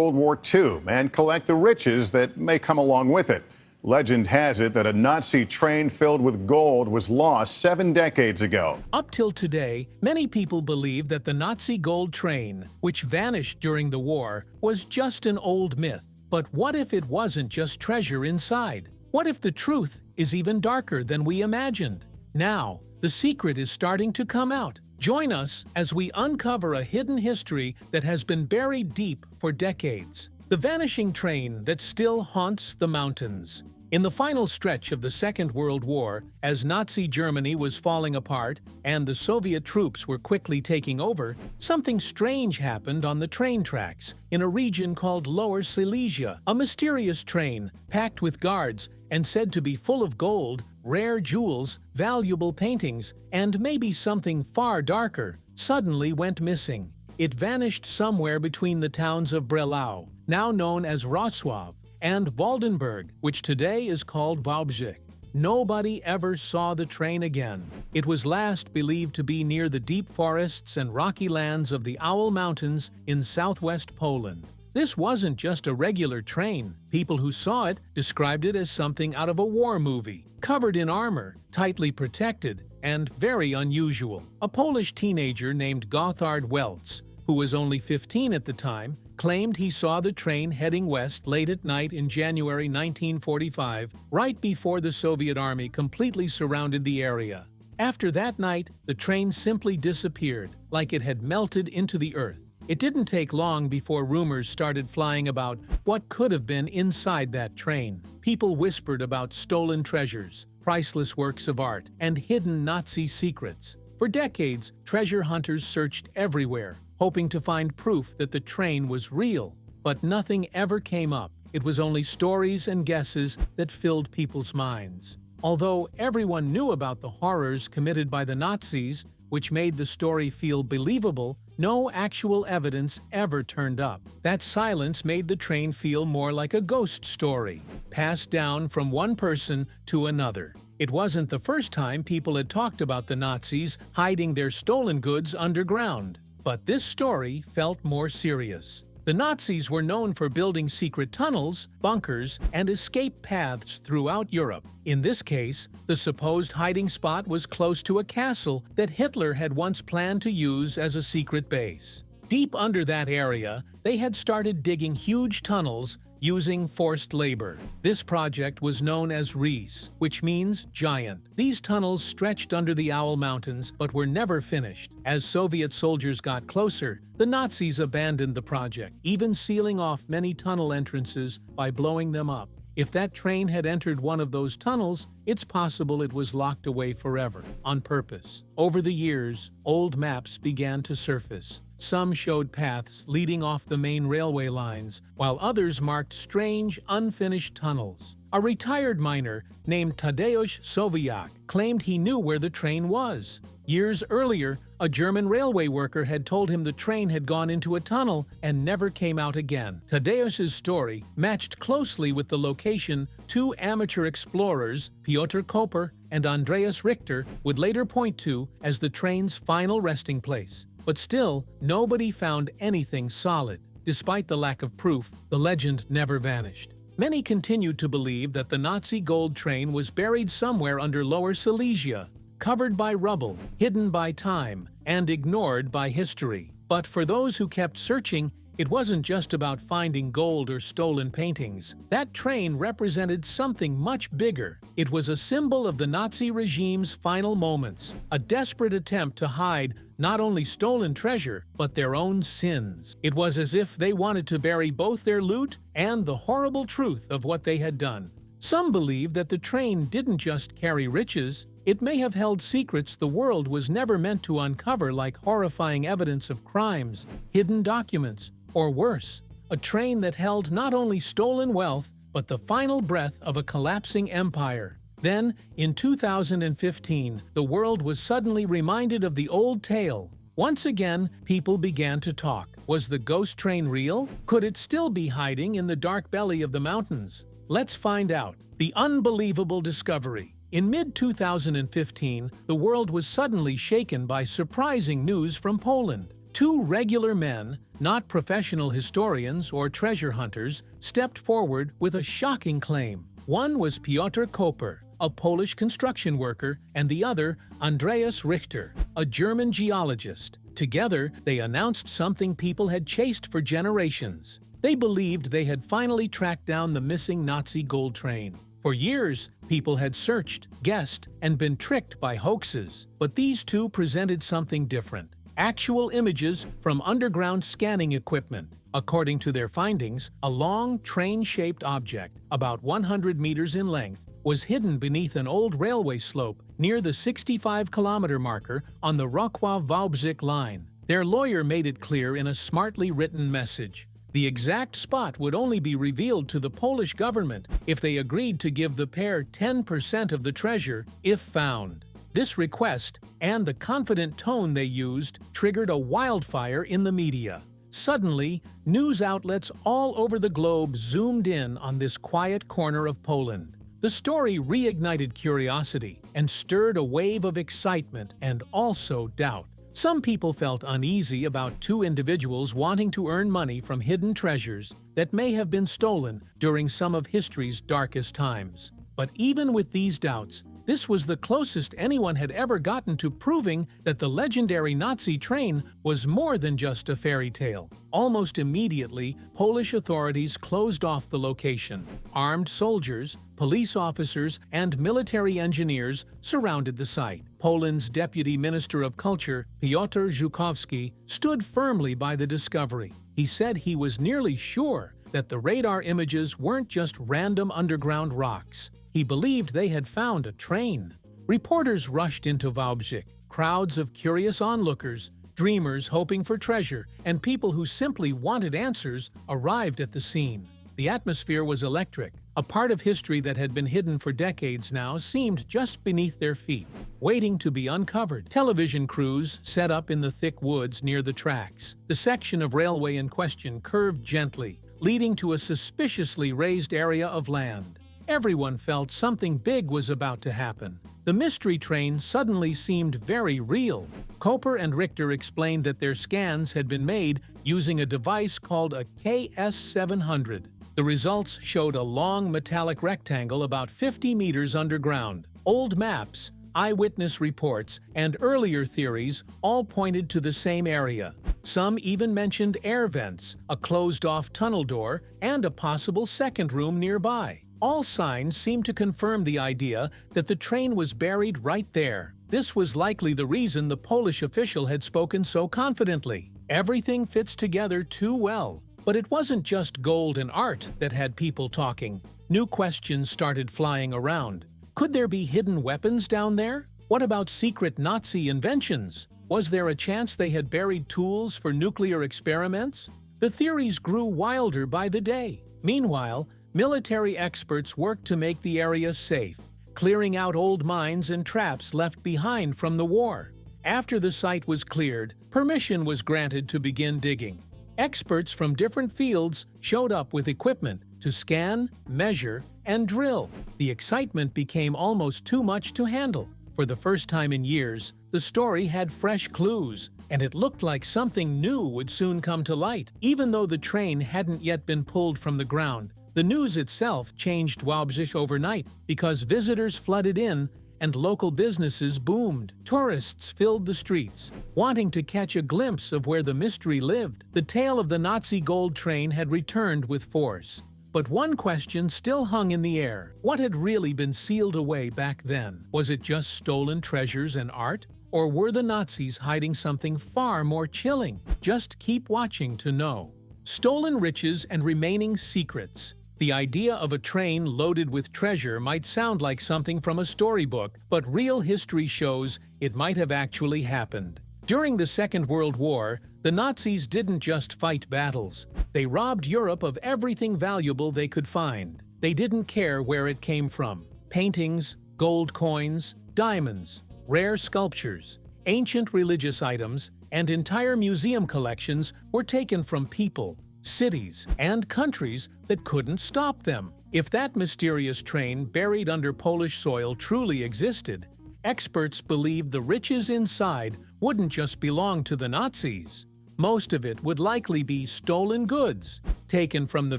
World War II and collect the riches that may come along with it. Legend has it that a Nazi train filled with gold was lost 7 decades ago. Up till today, many people believe that the Nazi gold train, which vanished during the war, was just an old myth. But what if it wasn't just treasure inside? What if the truth is even darker than we imagined? Now, the secret is starting to come out. Join us as we uncover a hidden history that has been buried deep for decades. The vanishing train that still haunts the mountains. In the final stretch of the Second World War, as Nazi Germany was falling apart and the Soviet troops were quickly taking over, something strange happened on the train tracks in a region called Lower Silesia. A mysterious train, packed with guards and said to be full of gold, rare jewels, valuable paintings, and maybe something far darker, suddenly went missing. It vanished somewhere between the towns of Brelau, now known as Wrocław, and Waldenburg, which today is called Wałbrzych. Nobody ever saw the train again. It was last believed to be near the deep forests and rocky lands of the Owl Mountains in southwest Poland. This wasn't just a regular train. People who saw it described it as something out of a war movie, covered in armor, tightly protected, and very unusual. A Polish teenager named Gotthard Welz, who was only 15 at the time, claimed he saw the train heading west late at night in January 1945, right before the Soviet army completely surrounded the area. After that night, the train simply disappeared, like it had melted into the earth. It didn't take long before rumors started flying about what could have been inside that train. People whispered about stolen treasures, priceless works of art, and hidden Nazi secrets. For decades, treasure hunters searched everywhere, hoping to find proof that the train was real. But nothing ever came up. It was only stories and guesses that filled people's minds. Although everyone knew about the horrors committed by the Nazis, which made the story feel believable, no actual evidence ever turned up. That silence made the train feel more like a ghost story, passed down from one person to another. It wasn't the first time people had talked about the Nazis hiding their stolen goods underground. But this story felt more serious. The Nazis were known for building secret tunnels, bunkers, and escape paths throughout Europe. In this case, the supposed hiding spot was close to a castle that Hitler had once planned to use as a secret base. Deep under that area, they had started digging huge tunnels using forced labor. This project was known as Riese, which means giant. These tunnels stretched under the Owl Mountains but were never finished. As Soviet soldiers got closer, the Nazis abandoned the project, even sealing off many tunnel entrances by blowing them up. If that train had entered one of those tunnels, it's possible it was locked away forever, on purpose. Over the years, old maps began to surface. Some showed paths leading off the main railway lines, while others marked strange, unfinished tunnels. A retired miner named Tadeusz Sowiak claimed he knew where the train was. Years earlier, a German railway worker had told him the train had gone into a tunnel and never came out again. Tadeusz's story matched closely with the location two amateur explorers, Piotr Koper and Andreas Richter, would later point to as the train's final resting place. But still, nobody found anything solid. Despite the lack of proof, the legend never vanished. Many continued to believe that the Nazi gold train was buried somewhere under Lower Silesia, covered by rubble, hidden by time, and ignored by history. But for those who kept searching, it wasn't just about finding gold or stolen paintings. That train represented something much bigger. It was a symbol of the Nazi regime's final moments, a desperate attempt to hide not only stolen treasure, but their own sins. It was as if they wanted to bury both their loot and the horrible truth of what they had done. Some believe that the train didn't just carry riches, it may have held secrets the world was never meant to uncover, like horrifying evidence of crimes, hidden documents, or worse, a train that held not only stolen wealth, but the final breath of a collapsing empire. Then, in 2015, the world was suddenly reminded of the old tale. Once again, people began to talk. Was the ghost train real? Could it still be hiding in the dark belly of the mountains? Let's find out. The unbelievable discovery. In mid-2015, the world was suddenly shaken by surprising news from Poland. Two regular men, not professional historians or treasure hunters, stepped forward with a shocking claim. One was Piotr Koper, a Polish construction worker, and the other, Andreas Richter, a German geologist. Together, they announced something people had chased for generations. They believed they had finally tracked down the missing Nazi gold train. For years, people had searched, guessed, and been tricked by hoaxes. But these two presented something different. Actual images from underground scanning equipment. According to their findings, a long, train-shaped object, about 100 meters in length, was hidden beneath an old railway slope near the 65-kilometer marker on the WWII line. Their lawyer made it clear in a smartly written message. The exact spot would only be revealed to the Polish government if they agreed to give the pair 10% of the treasure if found. This request, and the confident tone they used, triggered a wildfire in the media. Suddenly, news outlets all over the globe zoomed in on this quiet corner of Poland. The story reignited curiosity and stirred a wave of excitement and also doubt. Some people felt uneasy about two individuals wanting to earn money from hidden treasures that may have been stolen during some of history's darkest times. But even with these doubts, this was the closest anyone had ever gotten to proving that the legendary Nazi train was more than just a fairy tale. Almost immediately, Polish authorities closed off the location. Armed soldiers, police officers, and military engineers surrounded the site. Poland's Deputy Minister of Culture, Piotr Żukowski, stood firmly by the discovery. He said he was nearly sure that the radar images weren't just random underground rocks. He believed they had found a train. Reporters rushed into Wałbrzych. Crowds of curious onlookers, dreamers hoping for treasure, and people who simply wanted answers arrived at the scene. The atmosphere was electric. A part of history that had been hidden for decades now seemed just beneath their feet, waiting to be uncovered. Television crews set up in the thick woods near the tracks. The section of railway in question curved gently, leading to a suspiciously raised area of land. Everyone felt something big was about to happen. The mystery train suddenly seemed very real. Koper and Richter explained that their scans had been made using a device called a KS-700. The results showed a long metallic rectangle about 50 meters underground. Old maps, eyewitness reports, and earlier theories all pointed to the same area. Some even mentioned air vents, a closed-off tunnel door, and a possible second room nearby. All signs seemed to confirm the idea that the train was buried right there. This was likely the reason the Polish official had spoken so confidently. Everything fits together too well. But it wasn't just gold and art that had people talking. New questions started flying around. Could there be hidden weapons down there? What about secret Nazi inventions? Was there a chance they had buried tools for nuclear experiments? The theories grew wilder by the day. Meanwhile, military experts worked to make the area safe, clearing out old mines and traps left behind from the war. After the site was cleared, permission was granted to begin digging. Experts from different fields showed up with equipment to scan, measure, and drill. The excitement became almost too much to handle. For the first time in years, the story had fresh clues, and it looked like something new would soon come to light. Even though the train hadn't yet been pulled from the ground, the news itself changed Wałbrzych overnight because visitors flooded in and local businesses boomed. Tourists filled the streets, wanting to catch a glimpse of where the mystery lived. The tale of the Nazi gold train had returned with force. But one question still hung in the air. What had really been sealed away back then? Was it just stolen treasures and art? Or were the Nazis hiding something far more chilling? Just keep watching to know. Stolen riches and remaining secrets. The idea of a train loaded with treasure might sound like something from a storybook, but real history shows it might have actually happened. During the Second World War, the Nazis didn't just fight battles. They robbed Europe of everything valuable they could find. They didn't care where it came from. Paintings, gold coins, diamonds, rare sculptures, ancient religious items, and entire museum collections were taken from people, cities, and countries that couldn't stop them. If that mysterious train buried under Polish soil truly existed, experts believed the riches inside wouldn't just belong to the Nazis. Most of it would likely be stolen goods, taken from the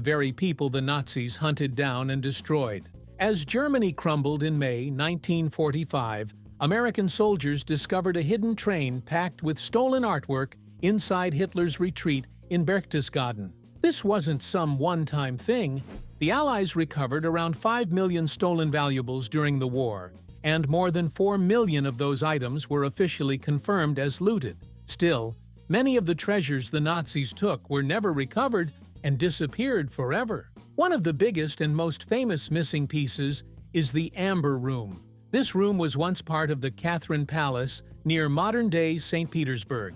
very people the Nazis hunted down and destroyed. As Germany crumbled in May 1945, American soldiers discovered a hidden train packed with stolen artwork inside Hitler's retreat in Berchtesgaden. This wasn't some one-time thing. The Allies recovered around 5 million stolen valuables during the war, and more than 4 million of those items were officially confirmed as looted. Still, many of the treasures the Nazis took were never recovered and disappeared forever. One of the biggest and most famous missing pieces is the Amber Room. This room was once part of the Catherine Palace near modern-day St. Petersburg.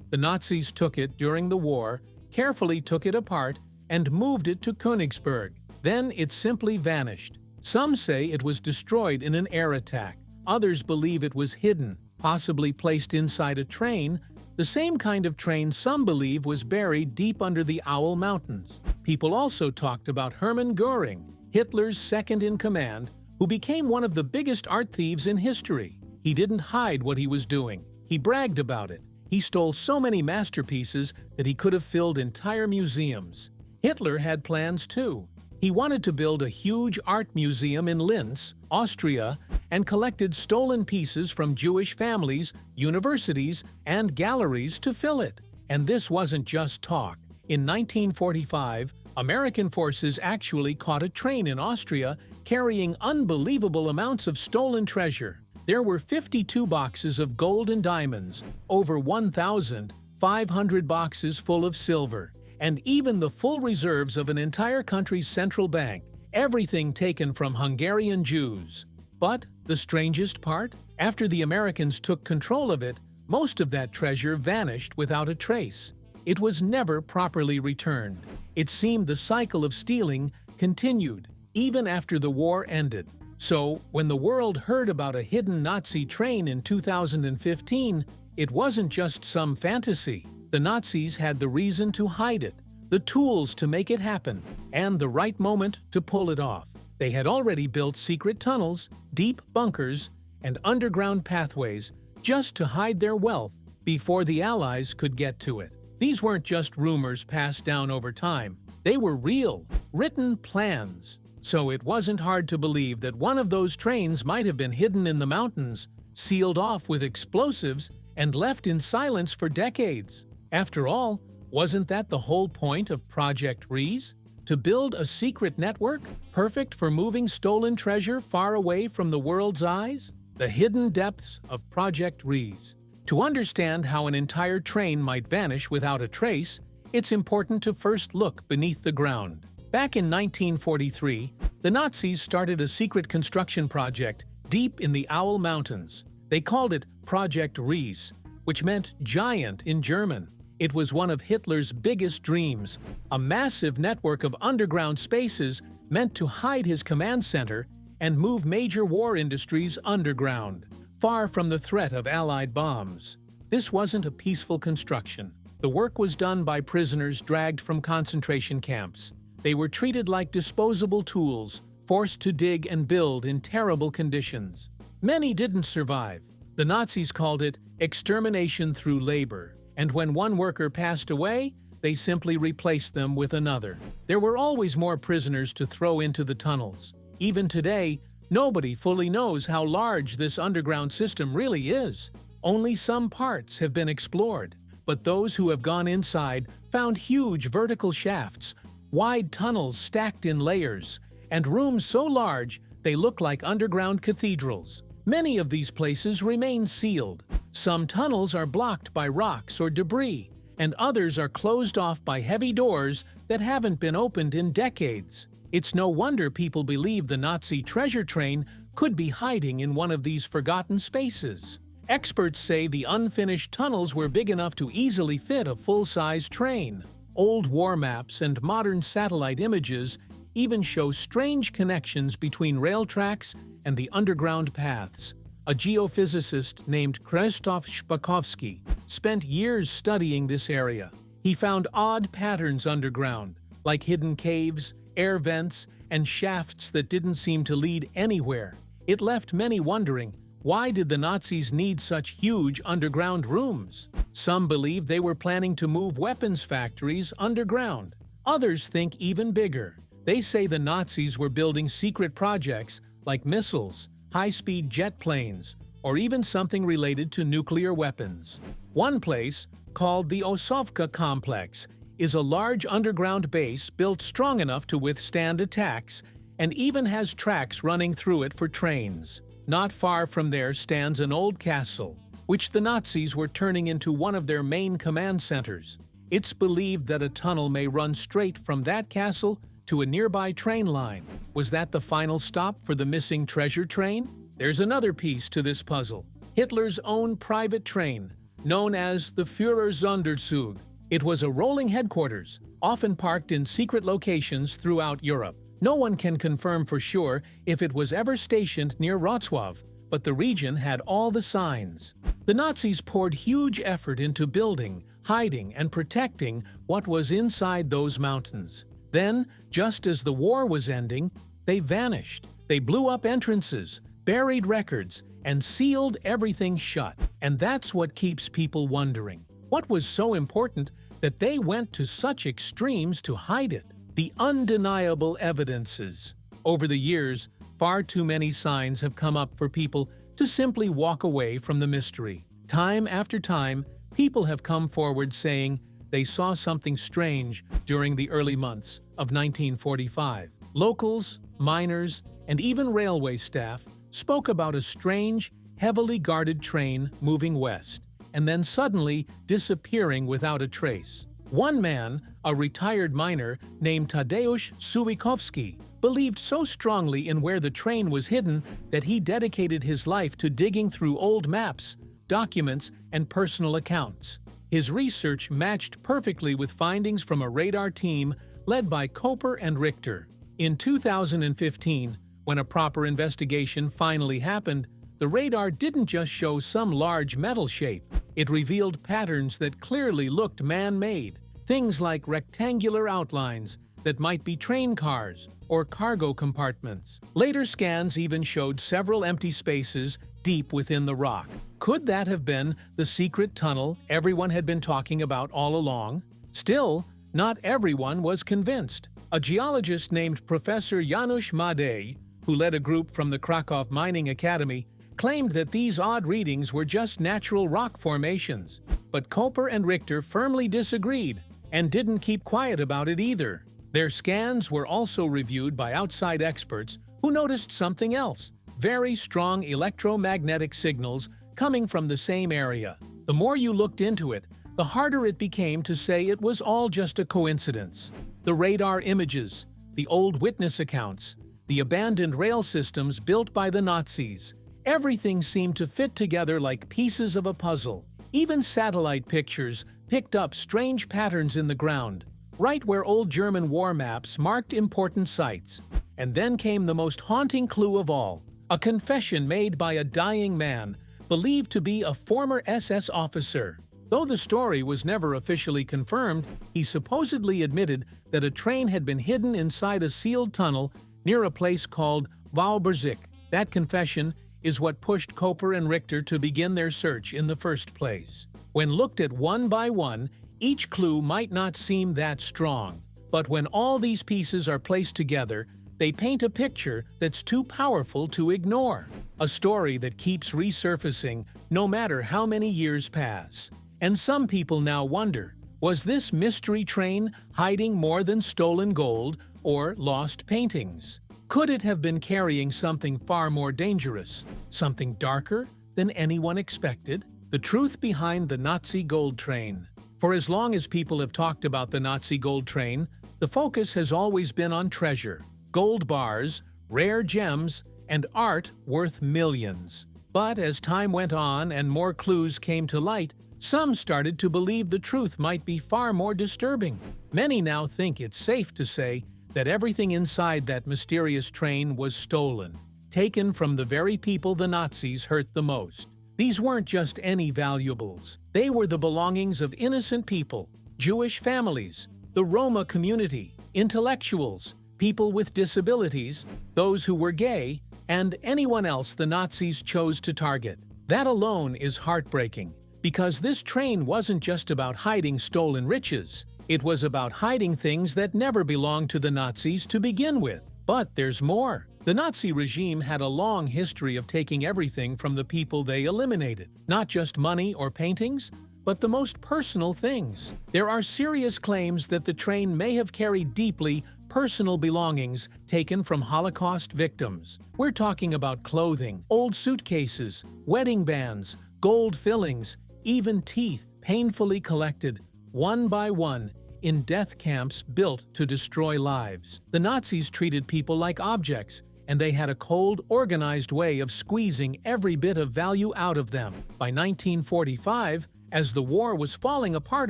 The Nazis took it during the war, carefully took it apart, and moved it to Königsberg. Then it simply vanished. Some say it was destroyed in an air attack. Others believe it was hidden, possibly placed inside a train, the same kind of train some believe was buried deep under the Owl Mountains. People also talked about Hermann Göring, Hitler's second-in-command, who became one of the biggest art thieves in history. He didn't hide what he was doing. He bragged about it. He stole so many masterpieces that he could have filled entire museums. Hitler had plans too. He wanted to build a huge art museum in Linz, Austria, and collected stolen pieces from Jewish families, universities, and galleries to fill it. And this wasn't just talk. In 1945, American forces actually caught a train in Austria carrying unbelievable amounts of stolen treasure. There were 52 boxes of gold and diamonds, over 1,500 boxes full of silver, and even the full reserves of an entire country's central bank, everything taken from Hungarian Jews. But the strangest part? After the Americans took control of it, most of that treasure vanished without a trace. It was never properly returned. It seemed the cycle of stealing continued, even after the war ended. So, when the world heard about a hidden Nazi train in 2015, it wasn't just some fantasy. The Nazis had the reason to hide it, the tools to make it happen, and the right moment to pull it off. They had already built secret tunnels, deep bunkers, and underground pathways just to hide their wealth before the Allies could get to it. These weren't just rumors passed down over time. They were real, written plans. So it wasn't hard to believe that one of those trains might have been hidden in the mountains, sealed off with explosives, and left in silence for decades. After all, wasn't that the whole point of Project Riese? To build a secret network, perfect for moving stolen treasure far away from the world's eyes? The hidden depths of Project Riese. To understand how an entire train might vanish without a trace, it's important to first look beneath the ground. Back in 1943, the Nazis started a secret construction project deep in the Owl Mountains. They called it Project Riese, which meant giant in German. It was one of Hitler's biggest dreams, a massive network of underground spaces meant to hide his command center and move major war industries underground, far from the threat of Allied bombs. This wasn't a peaceful construction. The work was done by prisoners dragged from concentration camps. They were treated like disposable tools, forced to dig and build in terrible conditions. Many didn't survive. The Nazis called it extermination through labor, and when one worker passed away, they simply replaced them with another. There were always more prisoners to throw into the tunnels. Even today, nobody fully knows how large this underground system really is. Only some parts have been explored, but those who have gone inside found huge vertical shafts, wide tunnels stacked in layers, and rooms so large they look like underground cathedrals. Many of these places remain sealed. Some tunnels are blocked by rocks or debris, and others are closed off by heavy doors that haven't been opened in decades. It's no wonder people believe the Nazi treasure train could be hiding in one of these forgotten spaces. Experts say the unfinished tunnels were big enough to easily fit a full-size train. Old war maps and modern satellite images even show strange connections between rail tracks and the underground paths. A geophysicist named Krzysztof Szpakowski spent years studying this area. He found odd patterns underground, like hidden caves, air vents, and shafts that didn't seem to lead anywhere. It left many wondering, Why did the Nazis need such huge underground rooms? Some believe they were planning to move weapons factories underground. Others think even bigger. They say the Nazis were building secret projects like missiles, high-speed jet planes, or even something related to nuclear weapons. One place, called the Osovka Complex, is a large underground base built strong enough to withstand attacks and even has tracks running through it for trains. Not far from there stands an old castle, which the Nazis were turning into one of their main command centers. It's believed that a tunnel may run straight from that castle to a nearby train line. Was that the final stop for the missing treasure train? There's another piece to this puzzle. Hitler's own private train, known as the Führersonderzug. It was a rolling headquarters, often parked in secret locations throughout Europe. No one can confirm for sure if it was ever stationed near Wrocław, but the region had all the signs. The Nazis poured huge effort into building, hiding, and protecting what was inside those mountains. Then, just as the war was ending, they vanished. They blew up entrances, buried records, and sealed everything shut. And that's what keeps people wondering. What was so important that they went to such extremes to hide it? The undeniable evidences. Over the years, far too many signs have come up for people to simply walk away from the mystery. Time after time, people have come forward saying they saw something strange during the early months of 1945. Locals, miners, and even railway staff spoke about a strange, heavily guarded train moving west, and then suddenly disappearing without a trace. One man, a retired miner named Tadeusz Suwikowski, believed so strongly in where the train was hidden that he dedicated his life to digging through old maps, documents, and personal accounts. His research matched perfectly with findings from a radar team led by Koper and Richter. In 2015, when a proper investigation finally happened, the radar didn't just show some large metal shape. It revealed patterns that clearly looked man-made, things like rectangular outlines that might be train cars or cargo compartments. Later scans even showed several empty spaces deep within the rock. Could that have been the secret tunnel everyone had been talking about all along? Still, not everyone was convinced. A geologist named Professor Janusz Madej, who led a group from the Krakow Mining Academy, claimed that these odd readings were just natural rock formations. But Koper and Richter firmly disagreed and didn't keep quiet about it either. Their scans were also reviewed by outside experts who noticed something else: very strong electromagnetic signals coming from the same area. The more you looked into it, the harder it became to say it was all just a coincidence. The radar images, the old witness accounts, the abandoned rail systems built by the Nazis, everything seemed to fit together like pieces of a puzzle. Even satellite pictures picked up strange patterns in the ground, right where old German war maps marked important sites. And then came the most haunting clue of all, a confession made by a dying man, believed to be a former SS officer. Though the story was never officially confirmed, he supposedly admitted that a train had been hidden inside a sealed tunnel near a place called Wałbrzych. That confession is what pushed Koper and Richter to begin their search in the first place. When looked at one by one, each clue might not seem that strong. But when all these pieces are placed together, they paint a picture that's too powerful to ignore. A story that keeps resurfacing no matter how many years pass. And some people now wonder, was this mystery train hiding more than stolen gold or lost paintings? Could it have been carrying something far more dangerous, something darker than anyone expected? The truth behind the Nazi gold train. For as long as people have talked about the Nazi gold train, the focus has always been on treasure, gold bars, rare gems, and art worth millions. But as time went on and more clues came to light, some started to believe the truth might be far more disturbing. Many now think it's safe to say that everything inside that mysterious train was stolen, taken from the very people the Nazis hurt the most. These weren't just any valuables. They were the belongings of innocent people, Jewish families, the Roma community, intellectuals, people with disabilities, those who were gay, and anyone else the Nazis chose to target. That alone is heartbreaking, because this train wasn't just about hiding stolen riches. It was about hiding things that never belonged to the Nazis to begin with. But there's more. The Nazi regime had a long history of taking everything from the people they eliminated. Not just money or paintings, but the most personal things. There are serious claims that the train may have carried deeply personal belongings taken from Holocaust victims. We're talking about clothing, old suitcases, wedding bands, gold fillings, even teeth painfully collected, one by one, in death camps built to destroy lives. The Nazis treated people like objects, and they had a cold, organized way of squeezing every bit of value out of them. By 1945, as the war was falling apart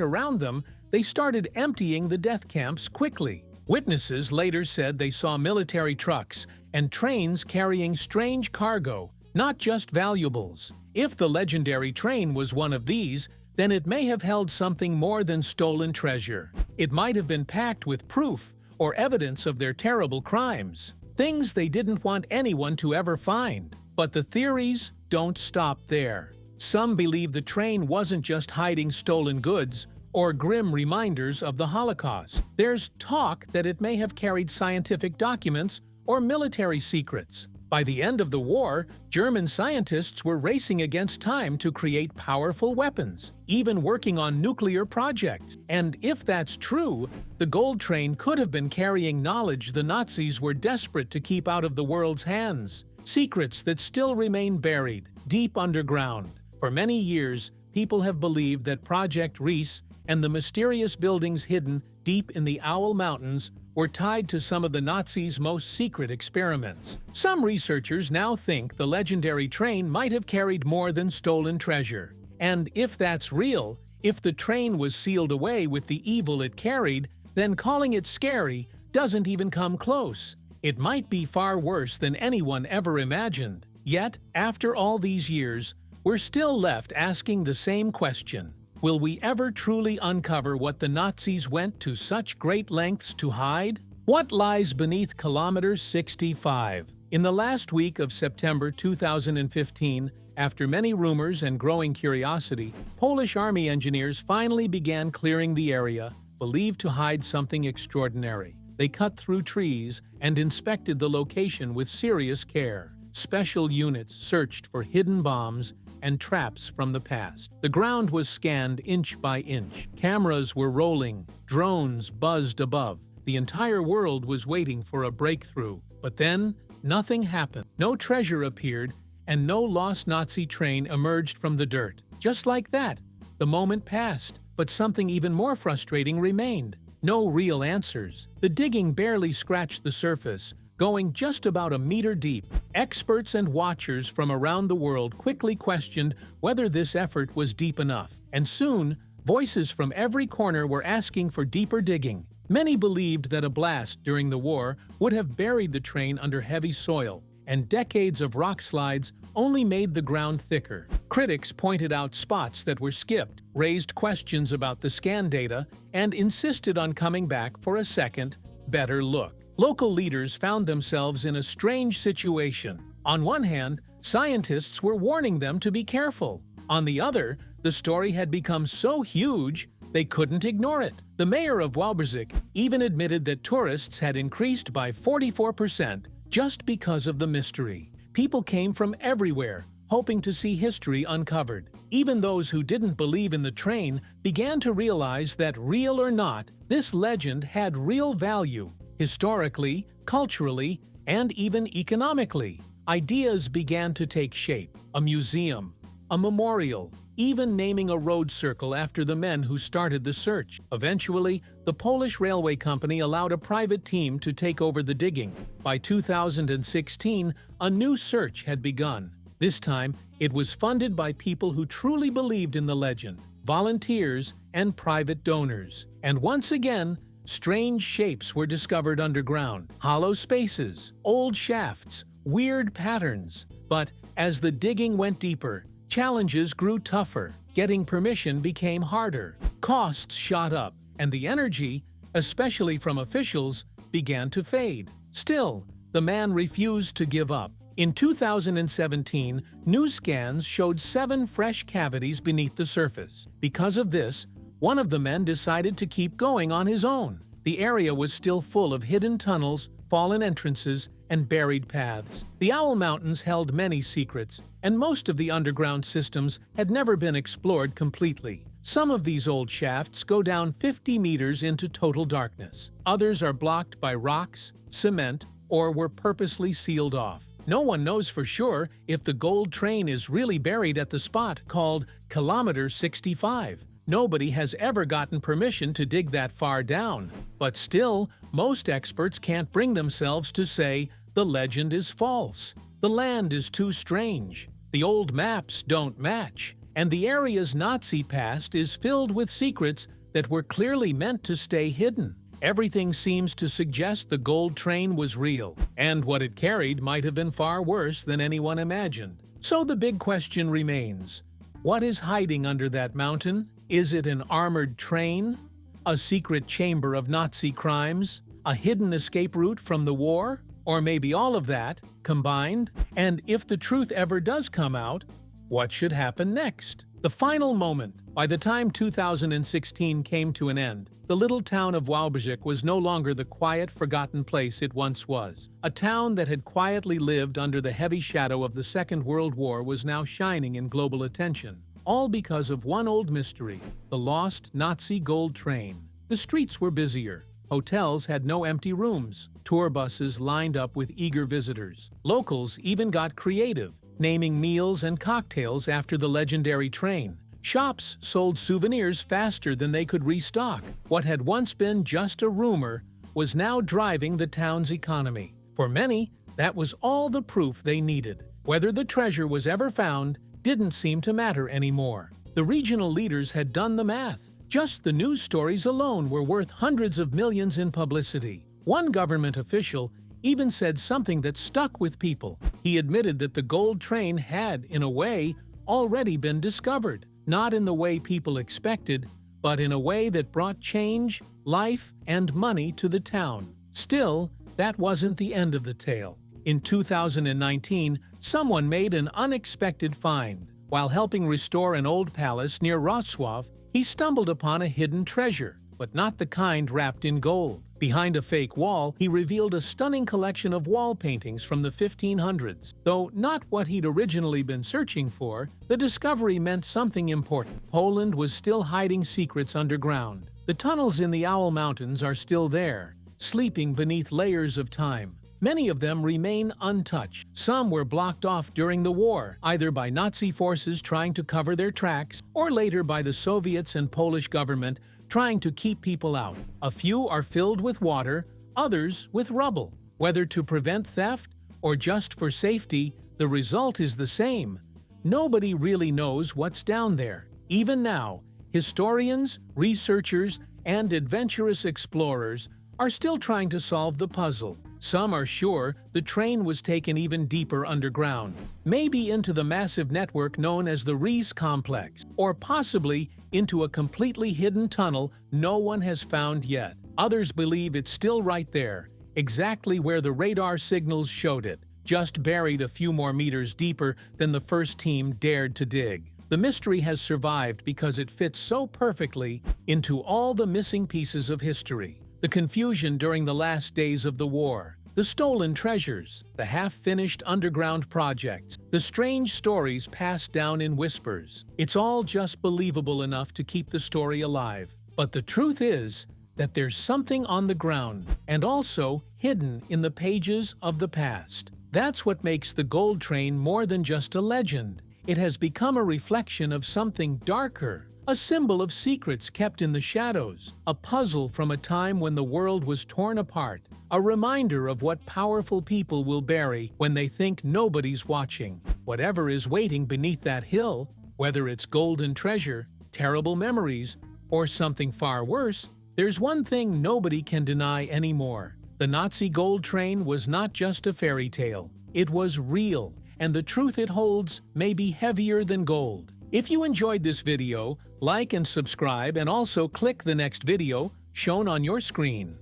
around them, they started emptying the death camps quickly. Witnesses later said they saw military trucks and trains carrying strange cargo, not just valuables. If the legendary train was one of these, then it may have held something more than stolen treasure. It might have been packed with proof or evidence of their terrible crimes, things they didn't want anyone to ever find. But the theories don't stop there. Some believe the train wasn't just hiding stolen goods or grim reminders of the Holocaust. There's talk that it may have carried scientific documents or military secrets. By the end of the war, German scientists were racing against time to create powerful weapons, even working on nuclear projects. And if that's true, the gold train could have been carrying knowledge the Nazis were desperate to keep out of the world's hands. Secrets that still remain buried, deep underground. For many years, people have believed that Project Riese and the mysterious buildings hidden deep in the Owl Mountains were tied to some of the Nazis' most secret experiments. Some researchers now think the legendary train might have carried more than stolen treasure. And if that's real, if the train was sealed away with the evil it carried, then calling it scary doesn't even come close. It might be far worse than anyone ever imagined. Yet, after all these years, we're still left asking the same question. Will we ever truly uncover what the Nazis went to such great lengths to hide? What lies beneath Kilometer 65? In the last week of September 2015, after many rumors and growing curiosity, Polish army engineers finally began clearing the area, believed to hide something extraordinary. They cut through trees and inspected the location with serious care. Special units searched for hidden bombs and traps from the past. The ground was scanned inch by inch. Cameras were rolling, drones buzzed above. The entire world was waiting for a breakthrough. But then, nothing happened. No treasure appeared, and no lost Nazi train emerged from the dirt. Just like that, the moment passed, but something even more frustrating remained. No real answers. The digging barely scratched the surface, going just about a meter deep. Experts and watchers from around the world quickly questioned whether this effort was deep enough. And soon, voices from every corner were asking for deeper digging. Many believed that a blast during the war would have buried the train under heavy soil, and decades of rock slides only made the ground thicker. Critics pointed out spots that were skipped, raised questions about the scan data, and insisted on coming back for a second, better look. Local leaders found themselves in a strange situation. On one hand, scientists were warning them to be careful. On the other, the story had become so huge, they couldn't ignore it. The mayor of WWII even admitted that tourists had increased by 44% just because of the mystery. People came from everywhere, hoping to see history uncovered. Even those who didn't believe in the train began to realize that, real or not, this legend had real value. Historically, culturally, and even economically, ideas began to take shape. A museum, a memorial, even naming a road circle after the men who started the search. Eventually, the Polish railway company allowed a private team to take over the digging. By 2016, a new search had begun. This time, it was funded by people who truly believed in the legend, volunteers and private donors. And once again, strange shapes were discovered underground, hollow spaces, old shafts, weird patterns. But as the digging went deeper, challenges grew tougher. Getting permission became harder. Costs shot up, and the energy, especially from officials, began to fade. Still, the man refused to give up. In 2017, new scans showed 7 fresh cavities beneath the surface. Because of this, one of the men decided to keep going on his own. The area was still full of hidden tunnels, fallen entrances, and buried paths. The Owl Mountains held many secrets, and most of the underground systems had never been explored completely. Some of these old shafts go down 50 meters into total darkness. Others are blocked by rocks, cement, or were purposely sealed off. No one knows for sure if the gold train is really buried at the spot called Kilometer 65. Nobody has ever gotten permission to dig that far down. But still, most experts can't bring themselves to say the legend is false. The land is too strange. The old maps don't match. And the area's Nazi past is filled with secrets that were clearly meant to stay hidden. Everything seems to suggest the gold train was real, and what it carried might have been far worse than anyone imagined. So the big question remains: what is hiding under that mountain? Is it an armored train? A secret chamber of Nazi crimes? A hidden escape route from the war? Or maybe all of that combined? And if the truth ever does come out, what should happen next? The final moment. By the time 2016 came to an end, the little town of WWII was no longer the quiet, forgotten place it once was. A town that had quietly lived under the heavy shadow of the Second World War was now shining in global attention. All because of one old mystery: the lost Nazi gold train. The streets were busier. Hotels had no empty rooms. Tour buses lined up with eager visitors. Locals even got creative, naming meals and cocktails after the legendary train. Shops sold souvenirs faster than they could restock. What had once been just a rumor was now driving the town's economy. For many, that was all the proof they needed. Whether the treasure was ever found didn't seem to matter anymore. The regional leaders had done the math. Just the news stories alone were worth hundreds of millions in publicity. One government official even said something that stuck with people. He admitted that the gold train had, in a way, already been discovered. Not in the way people expected, but in a way that brought change, life, and money to the town. Still, that wasn't the end of the tale. In 2019, someone made an unexpected find. While helping restore an old palace near Wrocław, he stumbled upon a hidden treasure, but not the kind wrapped in gold. Behind a fake wall, he revealed a stunning collection of wall paintings from the 1500s. Though not what he'd originally been searching for, the discovery meant something important. Poland was still hiding secrets underground. The tunnels in the Owl Mountains are still there, sleeping beneath layers of time. Many of them remain untouched. Some were blocked off during the war, either by Nazi forces trying to cover their tracks, or later by the Soviets and Polish government trying to keep people out. A few are filled with water, others with rubble. Whether to prevent theft or just for safety, the result is the same. Nobody really knows what's down there. Even now, historians, researchers, and adventurous explorers are still trying to solve the puzzle. Some are sure the train was taken even deeper underground, maybe into the massive network known as the Riese complex, or possibly into a completely hidden tunnel no one has found yet. Others believe it's still right there, exactly where the radar signals showed it, just buried a few more meters deeper than the first team dared to dig. The mystery has survived because it fits so perfectly into all the missing pieces of history. The confusion during the last days of the war, the stolen treasures, the half-finished underground projects, the strange stories passed down in whispers. It's all just believable enough to keep the story alive. But the truth is that there's something on the ground, and also hidden in the pages of the past. That's what makes the gold train more than just a legend. It has become a reflection of something darker. A symbol of secrets kept in the shadows, a puzzle from a time when the world was torn apart, a reminder of what powerful people will bury when they think nobody's watching. Whatever is waiting beneath that hill, whether it's golden treasure, terrible memories, or something far worse, there's one thing nobody can deny anymore. The Nazi gold train was not just a fairy tale. It was real, and the truth it holds may be heavier than gold. If you enjoyed this video, like and subscribe, and also click the next video shown on your screen.